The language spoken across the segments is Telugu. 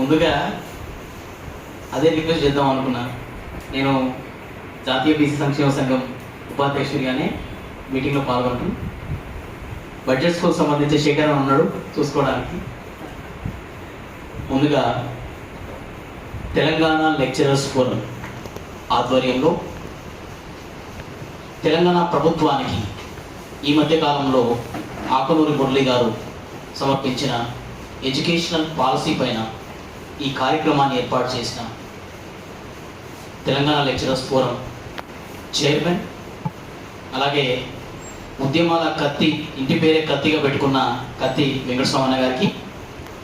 ముందుగా అదే రిక్వెస్ట్ చేద్దాం అనుకున్నా. నేను జాతీయ బీసీ సంక్షేమ సంఘం ఉపాధ్యక్షుడిగానే మీటింగ్లో పాల్గొంటూ బడ్జెట్ స్కూల్ సంబంధించి శేఖరణ ఉన్నాడు చూసుకోవడానికి. ముందుగా తెలంగాణ లెక్చరర్స్ ఫోరం ఆధ్వర్యంలో తెలంగాణ ప్రభుత్వానికి ఈ మధ్యకాలంలో ఆకునూరి మురళి గారు సమర్పించిన ఎడ్యుకేషనల్ పాలసీ పైన ఈ కార్యక్రమాన్ని ఏర్పాటు చేసిన తెలంగాణ లెక్చరర్స్ ఫోరం చైర్మన్, అలాగే ఉద్యమాల కత్తి, ఇంటి పేరే కత్తిగా పెట్టుకున్న కత్తి వెంకటస్వామి గారికి,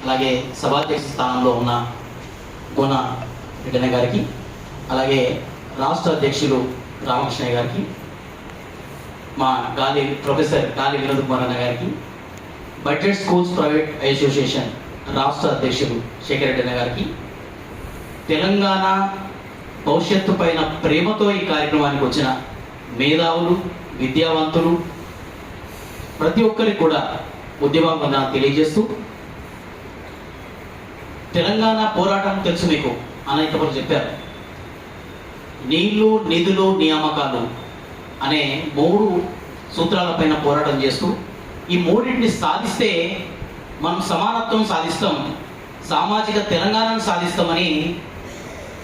అలాగే సభాధ్యక్ష స్థానంలో ఉన్న గుణ రెడ్డి గారికి, అలాగే రాష్ట్ర అధ్యక్షులు రామకృష్ణ గారికి, మా ప్రొఫెసర్ గాలి వినోద్ కుమార్ అన్న గారికి, బడ్జెట్ స్కూల్స్ ప్రైవేట్ అసోసియేషన్ రాష్ట్ర అధ్యక్షులు శేఖర్ రెడ్డి గారికి, తెలంగాణ భవిష్యత్తు పైన ప్రేమతో ఈ కార్యక్రమానికి వచ్చిన మేధావులు, విద్యావంతులు ప్రతి ఒక్కరికి కూడా ఉద్యమంగా తెలియజేస్తూ, తెలంగాణ పోరాటం తెలుసు మీకు అనేకప్పుడు చెప్పారు. నీళ్లు, నిధులు, నియామకాలు అనే 3 సూత్రాలపైన పోరాటం చేస్తూ ఈ మూడింటిని సాధిస్తే మనం సమానత్వం సాధిస్తాం, సామాజిక తెలంగాణను సాధిస్తామని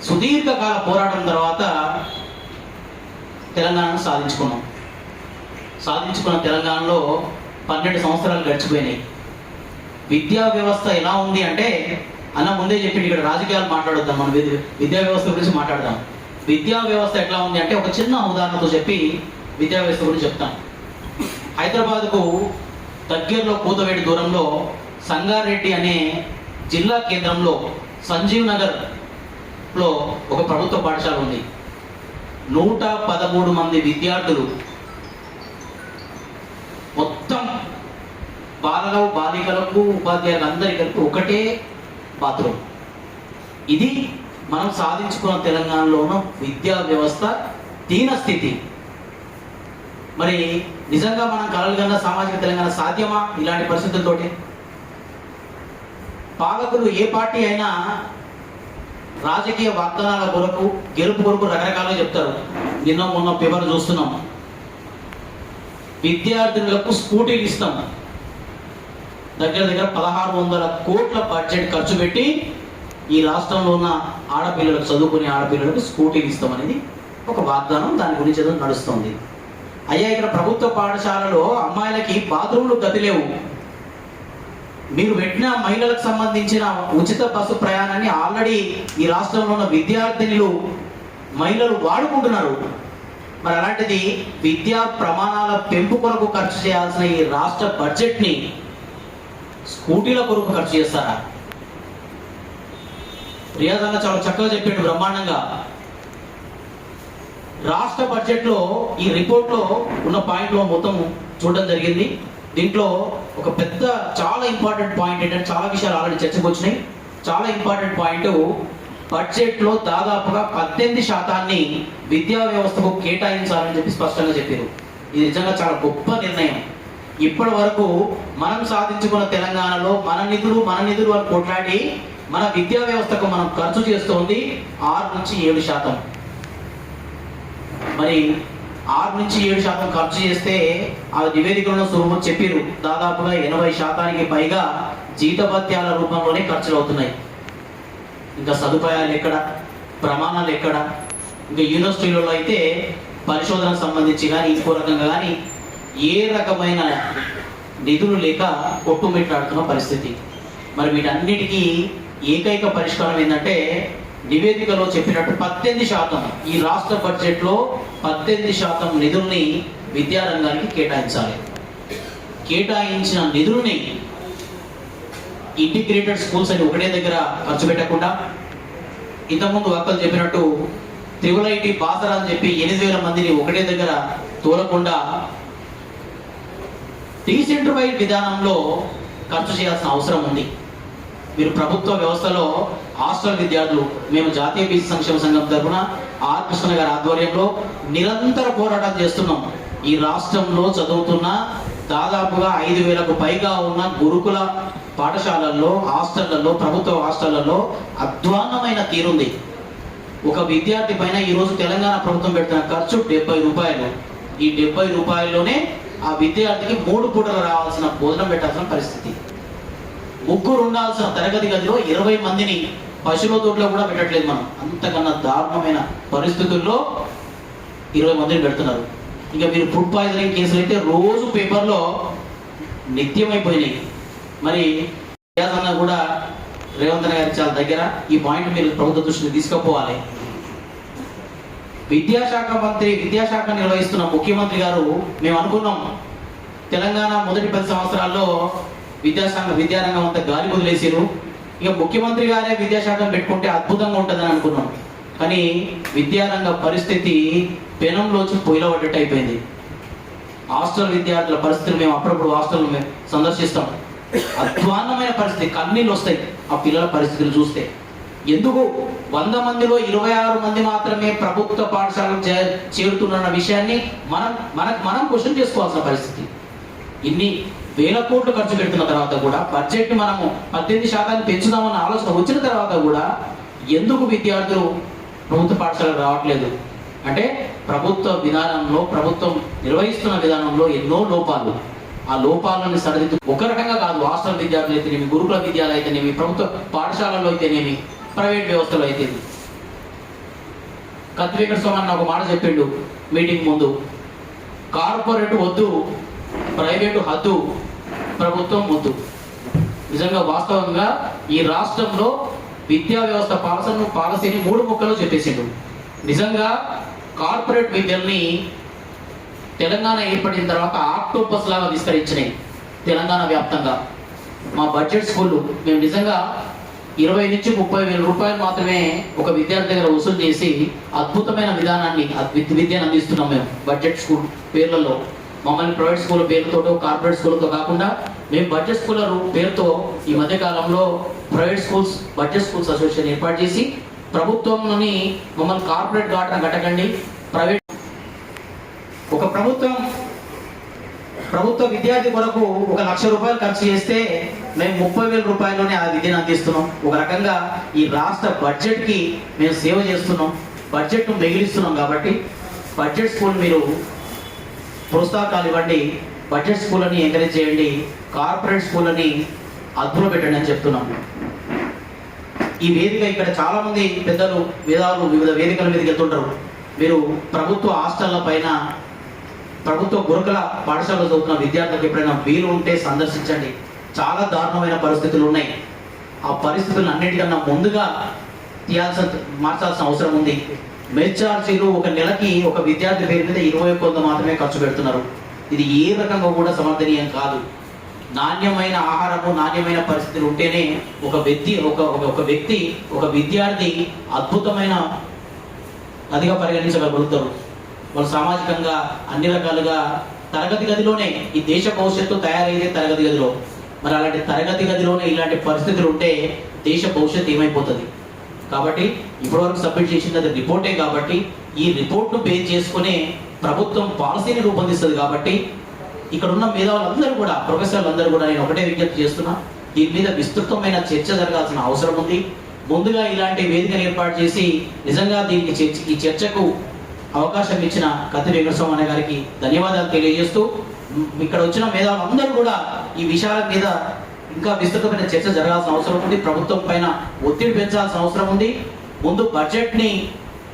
సుదీర్ఘకాల పోరాటం తర్వాత తెలంగాణను సాధించుకున్న తెలంగాణలో 12 సంవత్సరాలు గడిచిపోయినాయి. విద్యా వ్యవస్థ ఎలా ఉంది అంటే, అన్న ముందే చెప్పింది, ఇక్కడ రాజకీయాలు మాట్లాడొద్దాం, మనం విద్యా వ్యవస్థ గురించి మాట్లాడదాం. విద్యా వ్యవస్థ ఎట్లా ఉంది అంటే, ఒక చిన్న ఉదాహరణతో చెప్పి విద్యా వ్యవస్థ గురించి చెప్తాం. హైదరాబాద్కు దగ్గరలో కూతవేడి దూరంలో సంగారెడ్డి అనే జిల్లా కేంద్రంలో సంజీవ్ నగర్లో ఒక ప్రభుత్వ పాఠశాల ఉంది. 113 మంది విద్యార్థులు, మొత్తం బాలలు, బాలికలకు, ఉపాధ్యాయులకు అందరికీ కలిపి ఒకటే బాత్రూమ్. ఇది మనం సాధించుకున్న తెలంగాణలోనూ విద్యా వ్యవస్థ దీనస్థితి. మరి నిజంగా మనం కలలుగన్న సామాజిక తెలంగాణ సాధ్యమా ఇలాంటి పరిస్థితులతోటి? పాలకులు ఏ పార్టీ అయినా రాజకీయ వాగ్దానాల కొరకు, గెలుపు కొరకు రకరకాలుగా చెప్తారు. నిన్న మొన్న పేపర్ చూస్తున్నాం, విద్యార్థులకు స్కూటీలు ఇస్తాం, దగ్గర 1600 కోట్ల బడ్జెట్ ఖర్చు పెట్టి ఈ రాష్ట్రంలో ఉన్న ఆడపిల్లలకు, చదువుకునే ఆడపిల్లలకు స్కూటీలు ఇస్తామనేది ఒక వాగ్దానం. దాని గురించి ఏదో నడుస్తుంది. అయ్యా, ఇక్కడ ప్రభుత్వ పాఠశాలలో అమ్మాయిలకి బాత్రూమ్లు గతి లేవు. మీరు పెట్టిన మహిళలకు సంబంధించిన ఉచిత బస్సు ప్రయాణాన్ని ఆల్రెడీ ఈ రాష్ట్రంలో ఉన్న విద్యార్థినులు, మహిళలు వాడుకుంటున్నారు. మరి అలాంటిది విద్యా ప్రమాణాల పెంపు కొరకు ఖర్చు చేయాల్సిన ఈ రాష్ట్ర బడ్జెట్ని స్కూటీల కొరకు ఖర్చు చేస్తారా? రియాజ్ అన్న చాలా చక్కగా చెప్పాడు, బ్రహ్మాండంగా. రాష్ట్ర బడ్జెట్లో ఈ రిపోర్ట్లో ఉన్న పాయింట్లో మొత్తం చూడడం జరిగింది. దీంట్లో ఒక పెద్ద చాలా ఇంపార్టెంట్ పాయింట్ ఏంటంటే, చాలా విషయాలు ఆల్రెడీ చర్చకు వచ్చినాయి. చాలా ఇంపార్టెంట్ పాయింట్, బడ్జెట్లో దాదాపుగా 18% విద్యా వ్యవస్థకు కేటాయించాలని చెప్పి స్పష్టంగా చెప్పారు. ఇది నిజంగా చాలా గొప్ప నిర్ణయం. ఇప్పటి వరకు మనం సాధించుకున్న తెలంగాణలో మన నిధులు అని కొట్లాడి మన విద్యా వ్యవస్థకు మనం ఖర్చు చేస్తోంది 6 నుంచి 7%. మరి 6 నుంచి 7% ఖర్చు చేస్తే ఆ నివేదికలను సురువు చెప్పారు, దాదాపుగా 80% పైగా జీతభత్యాల రూపంలోనే ఖర్చులు అవుతున్నాయి. ఇంకా సదుపాయాలు ఎక్కడ, ప్రమాణాలు ఎక్కడ? ఇంకా యూనివర్సిటీలలో అయితే పరిశోధనకు సంబంధించి కానీ ఇంకో రకంగా కానీ ఏ రకమైన నిధులు లేక కొట్టుమిట్లాడుతున్న పరిస్థితి. మరి వీటన్నిటికీ ఏకైక పరిష్కారం ఏంటంటే, నివేదికలో చెప్పినట్టు 18% ఈ రాష్ట్ర బడ్జెట్లో 18% నిధుల్ని విద్యారంగానికి కేటాయించాలి. కేటాయించిన నిధుల్ని ఇంటిగ్రేటెడ్ స్కూల్స్ అని ఒకటే దగ్గర ఖర్చు పెట్టకుండా, ఇంతకుముందు వక్తలు చెప్పినట్టు IIIT బాసరా అని చెప్పి 8,000 మందిని ఒకటే దగ్గర తోలకుండా డీసెంట్రలైజ్డ్ విధానంలో ఖర్చు చేయాల్సిన అవసరం ఉంది. మీరు ప్రభుత్వ వ్యవస్థలో హాస్టల్ విద్యార్థులు, మేము జాతీయ బీసీ సంక్షేమ సంఘం తరఫున ఆర్ కృష్ణ గారి ఆధ్వర్యంలో నిరంతర పోరాటం చేస్తున్నాం. ఈ రాష్ట్రంలో చదువుతున్న దాదాపుగా 5,000కు పైగా ఉన్న గురుకుల పాఠశాలల్లో, హాస్టళ్లలో, ప్రభుత్వ హాస్టళ్లలో అధ్వాన్నమైన తీరుంది. ఒక విద్యార్థి పైన ఈరోజు తెలంగాణ ప్రభుత్వం పెడుతున్న ఖర్చు 70 రూపాయలు. ఈ 70 రూపాయల్లోనే ఆ విద్యార్థికి 3 పూటలు రావాల్సిన భోజనం పెట్టాల్సిన పరిస్థితి. ముగ్గురు ఉండాల్సిన తరగతి గదిలో 20 మందిని పశువుల తోటలో కూడా పెట్టట్లేదు మనం. అంతకన్నా దారుణమైన పరిస్థితుల్లో 20 మందిని పెడుతున్నారు. ఇక మీరు ఫుడ్ పాయిజనింగ్ కేసులు అయితే రోజు పేపర్లో నిత్యమైపోయినాయి. మరి అన్న కూడా రేవంత్ గారి చాలా దగ్గర ఈ పాయింట్ మీరు ప్రభుత్వ దృష్టిని తీసుకుపోవాలి. విద్యాశాఖ నిర్వహిస్తున్న ముఖ్యమంత్రి గారు మేము అనుకున్నాం తెలంగాణ మొదటి 10 సంవత్సరాల్లో విద్యారంగం అంతా గాలి వదిలేసారు. ఇక ముఖ్యమంత్రి గారే విద్యాశాఖను పెట్టుకుంటే అద్భుతంగా ఉంటుందని అనుకున్నాం. కానీ విద్యారంగ పరిస్థితి పెనంలోంచి పొయ్యిలో పడ్డట్టు అయిపోయింది. హాస్టల్ విద్యార్థుల పరిస్థితులు మేము అప్పుడప్పుడు హాస్టల్ సందర్శిస్తాం. అధ్వాన్నమైన పరిస్థితి, కన్నీళ్ళు వస్తాయి ఆ పిల్లల పరిస్థితులు చూస్తే. ఎందుకు 100 మందిలో 26 మంది మాత్రమే ప్రభుత్వ పాఠశాలకు చేరుతున్న విషయాన్ని మనం క్వశ్చన్ చేసుకోవాల్సిన పరిస్థితి. ఇన్ని వేల కోట్లు ఖర్చు పెడుతున్న తర్వాత కూడా బడ్జెట్ మనము 18% పెంచుదామన్న ఆలోచన వచ్చిన తర్వాత కూడా ఎందుకు విద్యార్థులు ప్రభుత్వ పాఠశాలకు రావట్లేదు అంటే ప్రభుత్వ విధానంలో, ప్రభుత్వం నిర్వహిస్తున్న విధానంలో ఎన్నో లోపాలు. ఆ లోపాలను సరిదిద్దు ఒక రకంగా కాదు. హాస్టల్ విద్యార్థులు అయితేనేమి, గురుకుల విద్యాలయాలు అయితేనేమి, ప్రభుత్వ పాఠశాలల్లో అయితేనేమి, ప్రైవేట్ వ్యవస్థలో అయితే. కత్తి వెంకట స్వామి ఒక మాట చెప్పిండు మీటింగ్ ముందు, కార్పొరేట్ వద్దు, ప్రైవేటు హద్దు, ప్రభుత్వం వద్దు. నిజంగా వాస్తవంగా ఈ రాష్ట్రంలో విద్యా వ్యవస్థ పాలసీని 3 ముక్కలు చెప్పేసిండు. నిజంగా కార్పొరేట్ విద్యల్ని తెలంగాణ ఏర్పడిన తర్వాత ఆక్టోపస్ లాగా విస్తరించినాయి తెలంగాణ వ్యాప్తంగా. మా బడ్జెట్ స్కూళ్ళు మేము నిజంగా 20 నుంచి 30 వేల రూపాయలు మాత్రమే ఒక విద్యార్థి దగ్గర వసూలు చేసి అద్భుతమైన విధానాన్ని విద్యను అందిస్తున్నాం మేము బడ్జెట్ స్కూల్ పేర్లలో. మమ్మల్ని ప్రైవేట్ స్కూల్ పేరుతో, కార్పొరేట్ స్కూల్తో కాకుండా మేము బడ్జెట్ స్కూల్ పేరుతో ఈ మధ్య కాలంలో private schools budget schools association ఏర్పాటు చేసి ప్రభుత్వంలోని మమ్మల్ని కార్పొరేట్ గాటన కట్టకండి, ప్రైవేట్ ఒక ప్రభుత్వ విద్యార్థి కొరకు 1 లక్ష రూపాయలు ఖర్చు చేస్తే మేము 30,000 రూపాయల్లోనే ఆ విద్యను అందిస్తున్నాం. ఒక రకంగా ఈ రాష్ట్ర బడ్జెట్కి మేము సేవ చేస్తున్నాం, బడ్జెట్ను మిగిలిస్తున్నాం. కాబట్టి బడ్జెట్ స్కూల్ మీరు ప్రోత్సాహకాలు ఇవ్వండి, బడ్జెట్ స్కూళ్ళని ఎంకరేజ్ చేయండి, కార్పొరేట్ స్కూళ్ళని అదుపులో పెట్టండి అని చెప్తున్నాం. ఈ వేదిక ఇక్కడ చాలా మంది పెద్దలు వివిధ వేదికల మీదకి వెళ్తుంటారు. మీరు ప్రభుత్వ హాస్టళ్ల పైన, ప్రభుత్వ గురుకుల పాఠశాలలో చదువుతున్న విద్యార్థులకు ఎప్పుడైనా వీలు ఉంటే సందర్శించండి. చాలా దారుణమైన పరిస్థితులు ఉన్నాయి. ఆ పరిస్థితులను అన్నిటికన్నా ముందుగా మార్చాల్సిన అవసరం ఉంది. మెస్ ఛార్జీలు ఒక నెలకి ఒక విద్యార్థి పేరు మీద 21 మాత్రమే ఖర్చు పెడుతున్నారు. ఇది ఏ రకంగా కూడా సమర్థనీయం కాదు. నాణ్యమైన ఆహారము, నాణ్యమైన పరిస్థితులు ఉంటేనే ఒక విద్యార్థి అద్భుతమైన అదిగా పరిగణించగలుగుతారు. వాళ్ళు సామాజికంగా అన్ని రకాలుగా తరగతి గదిలోనే ఈ దేశ భవిష్యత్తు తయారయ్యేదే తరగతి గదిలో. మరి అలాంటి తరగతి గదిలోనే ఇలాంటి పరిస్థితులు ఉంటే దేశ భవిష్యత్తు ఏమైపోతుంది? కాబట్టి ఇప్పటివరకు సబ్మిట్ చేసింది అది రిపోర్టే. కాబట్టి ఈ రిపోర్ట్ను బేస్ చేసుకునే ప్రభుత్వం పాలసీని రూపొందిస్తుంది. కాబట్టి ఇక్కడ ఉన్న మేధావులందరూ కూడా, ప్రొఫెసర్లందరూ కూడా నేను ఒకటే విజ్ఞప్తి చేస్తున్నా, దీని మీద విస్తృతమైన చర్చ జరగాల్సిన అవసరం ఉంది. ముందుగా ఇలాంటి వేదికను ఏర్పాటు చేసి నిజంగా ఈ చర్చకు అవకాశం ఇచ్చిన కత్తి వెంకట స్వామి గారికి ధన్యవాదాలు తెలియజేస్తూ, ఇక్కడ వచ్చిన మేధావులందరూ కూడా ఈ విషయాల మీద ఇంకా విస్తృతమైన చర్చ జరగాల్సిన అవసరం ఉంది. ప్రభుత్వం పైన ఒత్తిడి పెంచాల్సిన అవసరం ఉంది. ముందు బడ్జెట్ని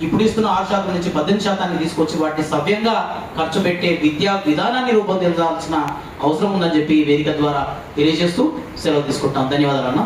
ఇప్పుడు ఇస్తున్న 6% నుంచి 18% తీసుకొచ్చి వాటిని సవ్యంగా ఖర్చు పెట్టే విద్యా విధానాన్ని రూపొందించాల్సిన అవసరం ఉందని చెప్పి ఈ వేదిక ద్వారా తెలియజేస్తూ సెలవు తీసుకుంటాం. ధన్యవాదాలు అన్న.